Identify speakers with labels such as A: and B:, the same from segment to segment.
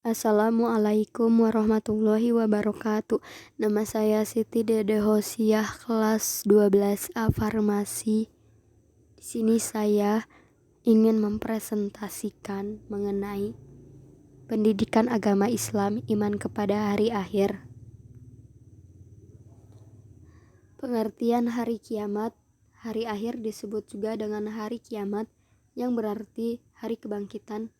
A: Assalamualaikum warahmatullahi wabarakatuh. Nama saya Siti Dede Hosiah, kelas 12A Farmasi. Di sini saya ingin mempresentasikan mengenai pendidikan agama Islam, iman kepada hari akhir. Pengertian hari kiamat. Hari akhir disebut juga dengan hari kiamat, yang berarti hari kebangkitan.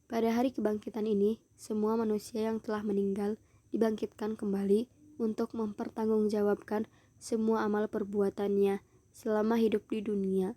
A: Pada hari kebangkitan ini, semua manusia yang telah meninggal dibangkitkan kembali untuk mempertanggungjawabkan semua amal perbuatannya selama hidup di dunia.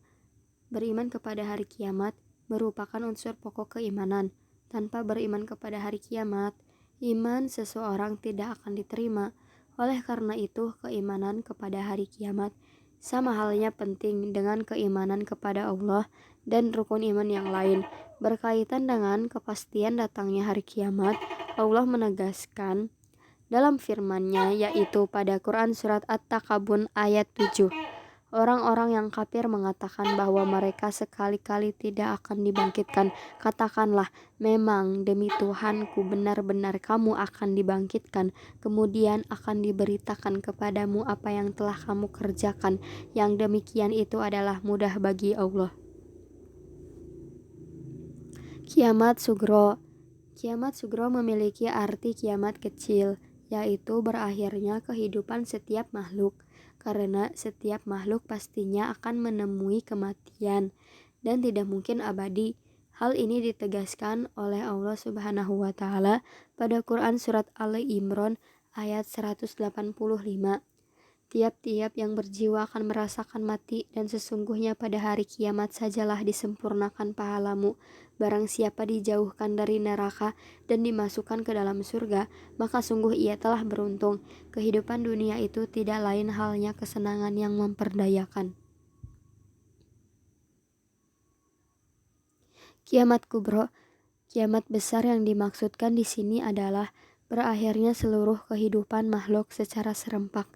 A: Beriman kepada hari kiamat merupakan unsur pokok keimanan. Tanpa beriman kepada hari kiamat, iman seseorang tidak akan diterima. Oleh karena itu, keimanan kepada hari kiamat sama halnya penting dengan keimanan kepada Allah dan rukun iman yang lain. Berkaitan dengan kepastian datangnya hari kiamat, Allah menegaskan dalam firman-Nya, yaitu pada Quran Surat At-Takabun ayat 7. Orang-orang yang kafir mengatakan bahwa mereka sekali-kali tidak akan dibangkitkan. Katakanlah, memang demi Tuhanku benar-benar kamu akan dibangkitkan. Kemudian akan diberitakan kepadamu apa yang telah kamu kerjakan. Yang demikian itu adalah mudah bagi Allah. Kiamat Sugro. Kiamat Sugro memiliki arti kiamat kecil, yaitu berakhirnya kehidupan setiap makhluk. Karena setiap makhluk pastinya akan menemui kematian dan tidak mungkin abadi. Hal ini ditegaskan oleh Allah Subhanahu wa Ta'ala pada Quran Surat Ali Imran ayat 185. Tiap-tiap yang berjiwa akan merasakan mati, dan sesungguhnya pada hari kiamat sajalah disempurnakan pahalamu. Barang siapa dijauhkan dari neraka dan dimasukkan ke dalam surga, maka sungguh ia telah beruntung. Kehidupan dunia itu tidak lain halnya kesenangan yang memperdayakan. Kiamat Kubro. Kiamat besar yang dimaksudkan di sini adalah berakhirnya seluruh kehidupan makhluk secara serempak.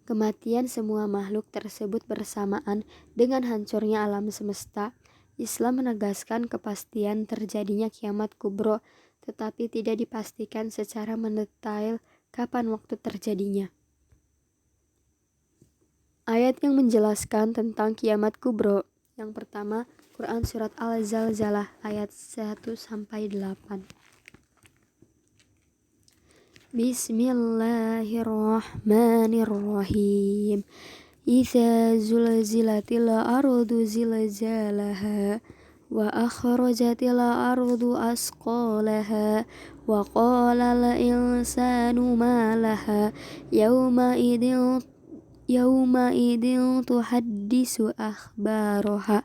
A: Kematian semua makhluk tersebut bersamaan dengan hancurnya alam semesta. Islam menegaskan kepastian terjadinya kiamat kubro, tetapi tidak dipastikan secara mendetail kapan waktu terjadinya. Ayat yang menjelaskan tentang kiamat kubro. Yang pertama, Quran Surat Al-Zalzalah ayat 1-8. Bismillahirrahmanirrahim. Idza zulzilatil ardu zilzalaha wa akhrajatil ardu asqalaha wa qala al insanu ma laha yawma idin tuhaddisu akhbaraha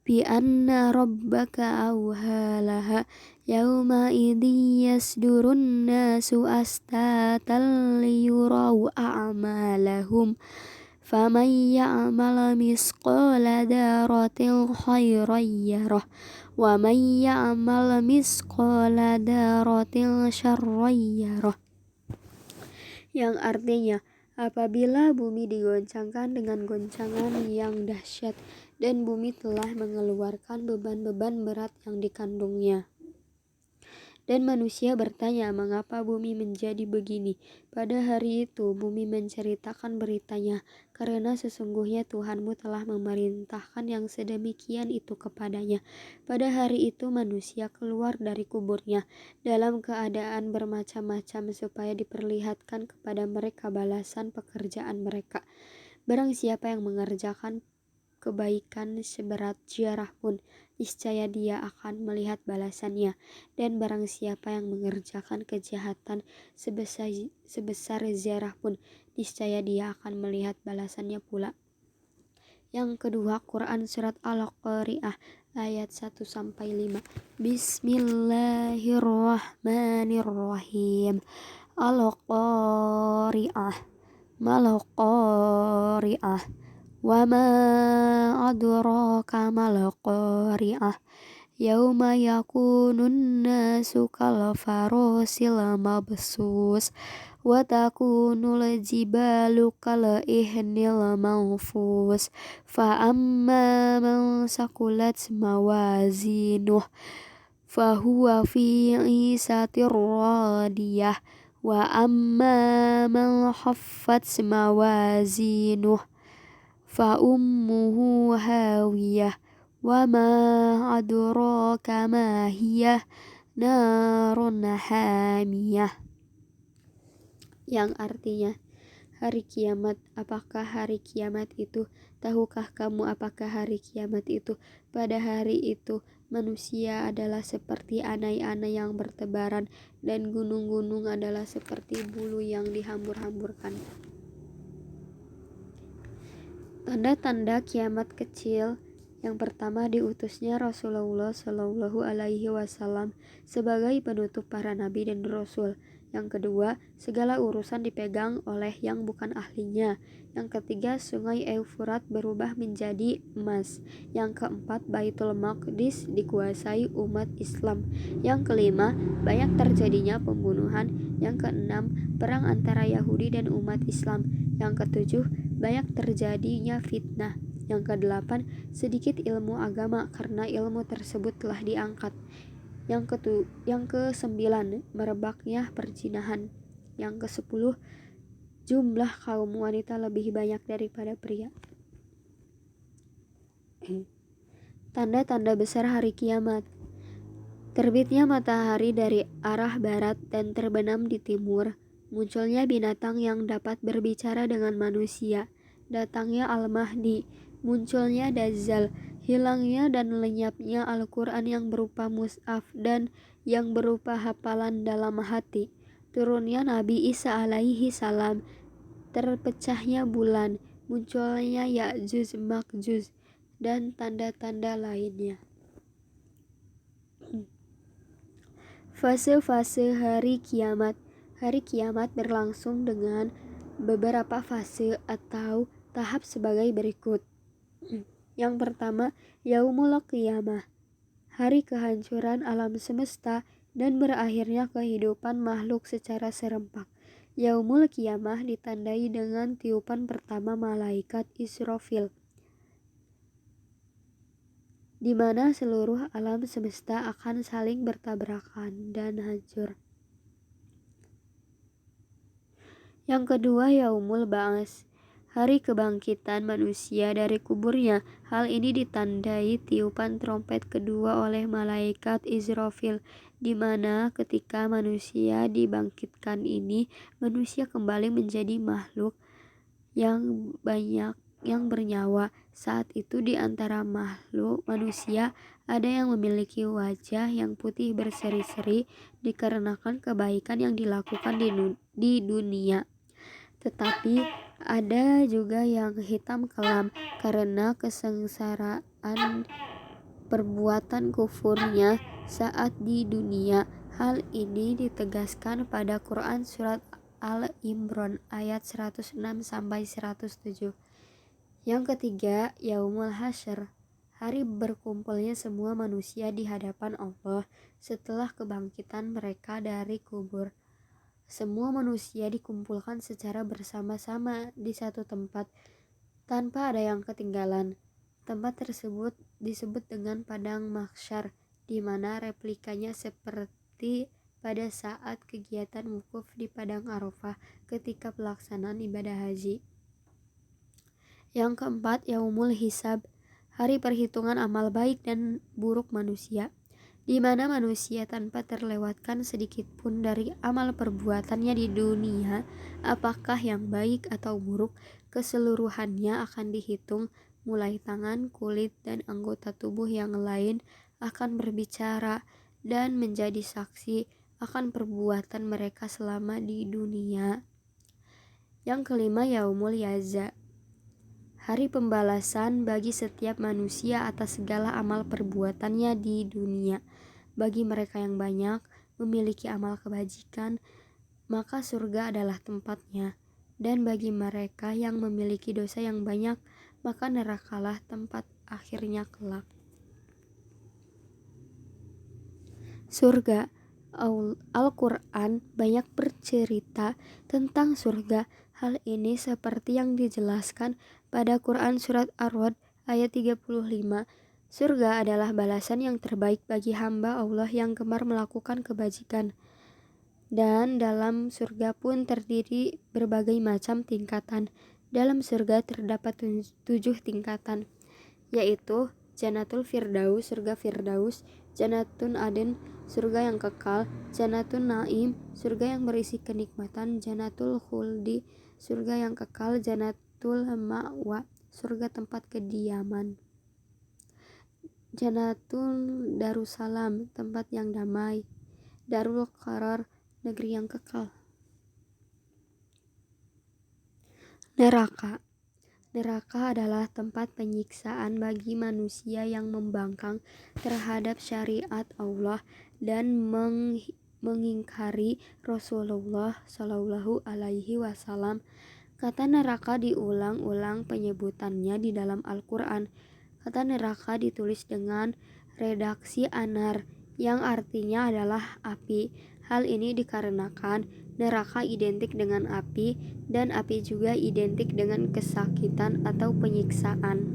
A: bi anna rabbaka awhalaha yawma idin yasdurun nasu astatan liyuraw a'malahum faman ya'mal misqala daratin khairan yarah wa man ya'mal misqala daratin syarran yarah. Yang artinya, apabila bumi digoncangkan dengan goncangan yang dahsyat dan bumi telah mengeluarkan beban-beban berat yang dikandungnya. Dan manusia bertanya, mengapa bumi menjadi begini? Pada hari itu bumi menceritakan beritanya, karena sesungguhnya Tuhanmu telah memerintahkan yang sedemikian itu kepadanya. Pada hari itu manusia keluar dari kuburnya dalam keadaan bermacam-macam supaya diperlihatkan kepada mereka balasan pekerjaan mereka. Barang siapa yang mengerjakan kebaikan seberat zarah pun, niscaya dia akan melihat balasannya, dan barang siapa yang mengerjakan kejahatan sebesar zarah pun, niscaya dia akan melihat balasannya pula. Yang kedua, Quran Surat Al-Qari'ah ayat 1-5. Bismillahirrahmanirrahim. Al-Qari'ah. Mal-Qari'ah. Wa ma adraka mal qari'ah yauma yakunun nasu kal farasil mabsus wa takunul jibalu kal ihnil manfus fa amma man sakulat mawazinuh fahuwa fi 'ishatir radiyah. Wa amma man khaffat mawazinuh fa ummuhu hawiyah. Wa ma adraka ma hiyah narun hamiyah. Yang artinya, hari kiamat. Apakah hari kiamat itu? Tahukah kamu apakah hari kiamat itu? Pada hari itu manusia adalah seperti anai-anai yang bertebaran, dan gunung-gunung adalah seperti bulu yang dihambur-hamburkan. Tanda-tanda kiamat kecil. Yang pertama, diutusnya Rasulullah Shallallahu Alaihi Wasallam sebagai penutup para nabi dan rasul. Yang kedua, segala urusan dipegang oleh yang bukan ahlinya. Yang ketiga, sungai Eufurat berubah menjadi emas. Yang keempat, Baitul Maqdis dikuasai umat Islam. Yang kelima, banyak terjadinya pembunuhan. Yang keenam, perang antara Yahudi dan umat Islam. Yang ketujuh, banyak terjadinya fitnah. Yang kedelapan, sedikit ilmu agama karena ilmu tersebut telah diangkat. Yang kesembilan, merebaknya perzinahan. Yang kesepuluh, jumlah kaum wanita lebih banyak daripada pria. Tanda-tanda besar hari kiamat. Terbitnya matahari dari arah barat dan terbenam di timur. Munculnya binatang yang dapat berbicara dengan manusia. Datangnya Al-Mahdi. Munculnya Dajjal. Hilangnya dan lenyapnya Al-Quran yang berupa mushaf dan yang berupa hafalan dalam hati. Turunnya Nabi Isa alaihi salam. Terpecahnya bulan. Munculnya Ya'juj Ma'juj dan tanda-tanda lainnya. Fase-fase hari kiamat. Hari kiamat berlangsung dengan beberapa fase atau tahap sebagai berikut. Yang pertama, Yaumul Qiyamah, hari kehancuran alam semesta dan berakhirnya kehidupan makhluk secara serempak. Yaumul Qiyamah ditandai dengan tiupan pertama malaikat Israfil, di mana seluruh alam semesta akan saling bertabrakan dan hancur. Yang kedua, Yaumul Ba'ats, hari kebangkitan manusia dari kuburnya. Hal ini ditandai tiupan trompet kedua oleh malaikat Israfil, di mana ketika manusia dibangkitkan ini, manusia kembali menjadi makhluk yang banyak yang bernyawa. Saat itu di antara makhluk manusia ada yang memiliki wajah yang putih berseri-seri dikarenakan kebaikan yang dilakukan di dunia. Tetapi ada juga yang hitam kelam karena kesengsaraan perbuatan kufurnya saat di dunia. Hal ini ditegaskan pada Quran surat Al-Imran ayat 106-107. Yang ketiga, Yaumul Hasyr, hari berkumpulnya semua manusia di hadapan Allah setelah kebangkitan mereka dari kubur. Semua manusia dikumpulkan secara bersama-sama di satu tempat tanpa ada yang ketinggalan. Tempat tersebut disebut dengan Padang Mahsyar, di mana replikanya seperti pada saat kegiatan wukuf di Padang Arafah ketika pelaksanaan ibadah haji. Yang keempat, Yaumul Hisab, hari perhitungan amal baik dan buruk manusia, di mana manusia tanpa terlewatkan sedikit pun dari amal perbuatannya di dunia, apakah yang baik atau buruk, keseluruhannya akan dihitung. Mulai tangan, kulit, dan anggota tubuh yang lain akan berbicara dan menjadi saksi akan perbuatan mereka selama di dunia. Yang kelima, Yaumul Yaza, hari pembalasan bagi setiap manusia atas segala amal perbuatannya di dunia. Bagi mereka yang banyak memiliki amal kebajikan, maka surga adalah tempatnya. Dan bagi mereka yang memiliki dosa yang banyak, maka nerakalah tempat akhirnya kelak. Surga. Al-Quran banyak bercerita tentang surga. Hal ini seperti yang dijelaskan pada Quran surat Ar-Ra'd ayat 35. Surga adalah balasan yang terbaik bagi hamba Allah yang gemar melakukan kebajikan. Dan dalam surga pun terdiri berbagai macam tingkatan. Dalam surga terdapat 7 tingkatan, yaitu Jannatul Firdaus, surga Firdaus, Jannatun Aden, surga yang kekal, Jannatun Naim, surga yang berisi kenikmatan, Jannatul Khuldi, surga yang kekal, Jannatul Ma'wa, surga tempat kediaman, Jannatul Darussalam, tempat yang damai, Darul Qarar, negeri yang kekal. Neraka. Neraka adalah tempat penyiksaan bagi manusia yang membangkang terhadap syariat Allah dan mengingkari Rasulullah Shallallahu Alaihi Wasallam. Kata neraka diulang-ulang penyebutannya di dalam Al-Quran. Kata neraka ditulis dengan redaksi anar, yang artinya adalah api. Hal ini dikarenakan neraka identik dengan api, dan api juga identik dengan kesakitan atau penyiksaan.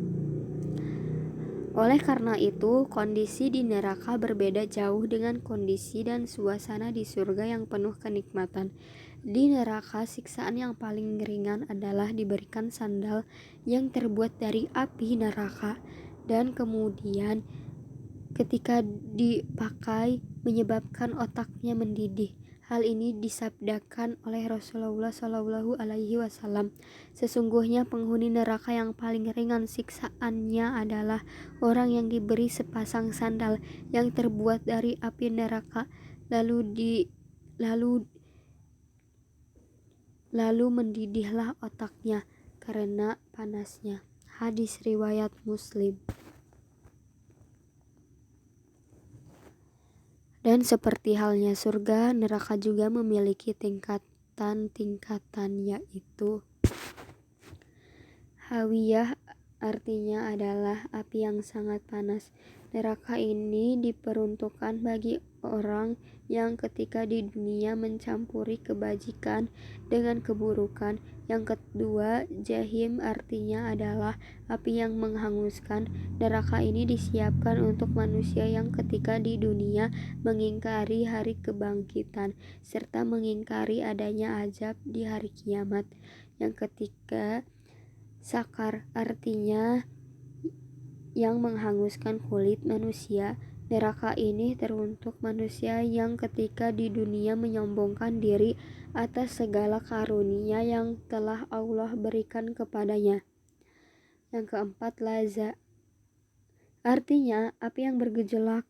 A: Oleh karena itu, kondisi di neraka berbeda jauh dengan kondisi dan suasana di surga yang penuh kenikmatan. Di neraka, siksaan yang paling ringan adalah diberikan sandal yang terbuat dari api neraka, dan kemudian ketika dipakai menyebabkan otaknya mendidih. Hal ini disabdakan oleh Rasulullah Shallallahu Alaihi Wasallam. Sesungguhnya penghuni neraka yang paling ringan siksaannya adalah orang yang diberi sepasang sandal yang terbuat dari api neraka, lalu mendidihlah otaknya karena panasnya. Hadis riwayat Muslim. Dan seperti halnya surga, neraka juga memiliki tingkatan-tingkatan, yaitu Hawiyah, artinya adalah api yang sangat panas. Neraka ini diperuntukkan bagi orang yang ketika di dunia mencampuri kebajikan dengan keburukan. Yang kedua, Jahim artinya adalah api yang menghanguskan. Neraka ini disiapkan untuk manusia yang ketika di dunia mengingkari hari kebangkitan serta mengingkari adanya azab di hari kiamat. Yang ketiga, Sakar artinya yang menghanguskan kulit manusia. Neraka ini teruntuk manusia yang ketika di dunia menyombongkan diri atas segala karunia yang telah Allah berikan kepadanya. Yang keempat, Laza artinya api yang bergejolak.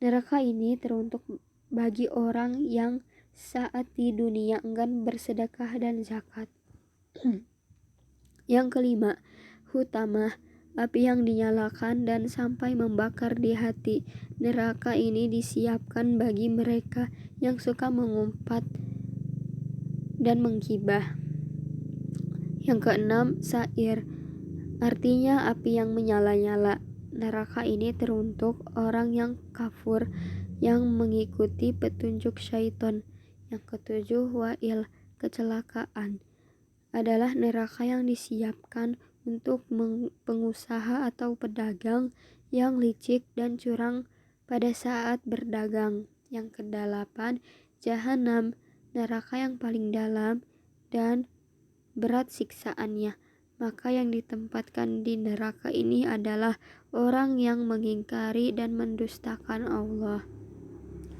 A: Neraka ini teruntuk bagi orang yang saat di dunia enggan bersedekah dan zakat. Yang kelima, Hutamah, api yang dinyalakan dan sampai membakar di hati. Neraka ini disiapkan bagi mereka yang suka mengumpat dan menggibah. Yang keenam, Sair, artinya api yang menyala-nyala. Neraka ini teruntuk orang yang kafur, yang mengikuti petunjuk syaitan. Yang ketujuh, Wa'il, kecelakaan, adalah neraka yang disiapkan untuk pengusaha atau pedagang yang licik dan curang pada saat berdagang. Yang kedelapan, Jahanam, neraka yang paling dalam dan berat siksaannya. Maka yang ditempatkan di neraka ini adalah orang yang mengingkari dan mendustakan Allah.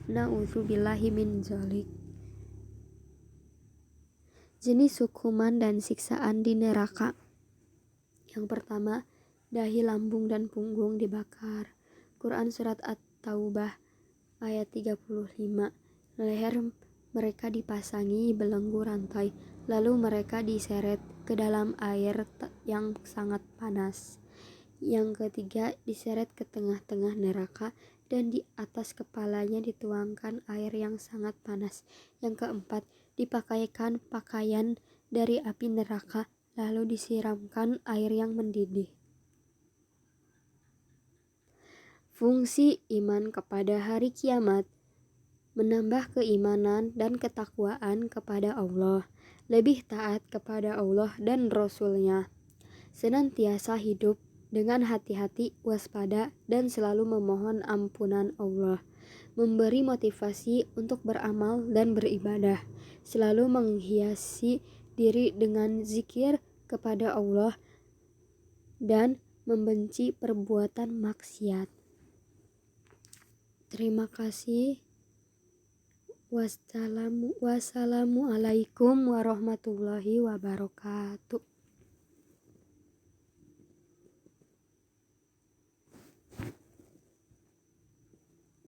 A: Na'udzubillahi min dzalik. Jenis hukuman dan siksaan di neraka. Yang pertama, dahi, lambung, dan punggung dibakar. Quran Surat At-Taubah ayat 35. Leher mereka dipasangi belenggu rantai, lalu mereka diseret ke dalam air yang sangat panas. Yang ketiga, diseret ke tengah-tengah neraka dan di atas kepalanya dituangkan air yang sangat panas. Yang keempat, dipakaikan pakaian dari api neraka, lalu disiramkan air yang mendidih. Fungsi iman kepada hari kiamat: menambah keimanan dan ketakwaan kepada Allah, lebih taat kepada Allah dan Rasul-Nya, senantiasa hidup dengan hati-hati, waspada, dan selalu memohon ampunan Allah, memberi motivasi untuk beramal dan beribadah, selalu menghiasi diri dengan zikir kepada Allah, dan membenci perbuatan maksiat. Terima kasih. Wassalamualaikum warahmatullahi wabarakatuh.